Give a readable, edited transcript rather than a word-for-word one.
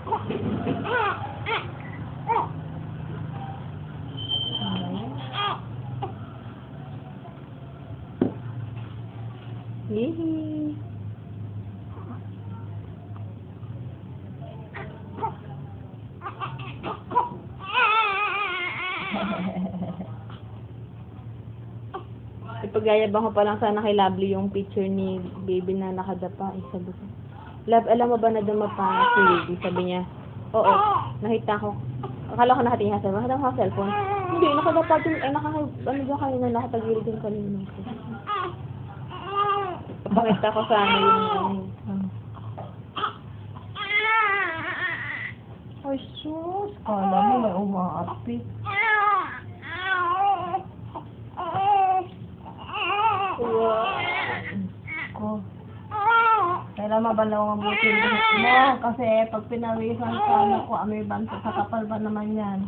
Hihi. Ipagayabang ko pa lang sana kay Lovely yung picture ni baby na nakadapa. Sabi ko, Love, alam mo ba na dumapa si baby? Sabi niya, oo, nakita ko. Akala ko nakatingin ka sa cellphone. Nakita ko sa cellphone. Hindi, nakadapa din. Ano dyan kanina? Nakatagilid din kanina. Pakita ko sana yung Ay, sus. Kala mo may umaapi. Ko. Kailan mabalaw ang butin mo? Kasi pag pinawisan ka, naku, may bansa sa kapal ba naman yan?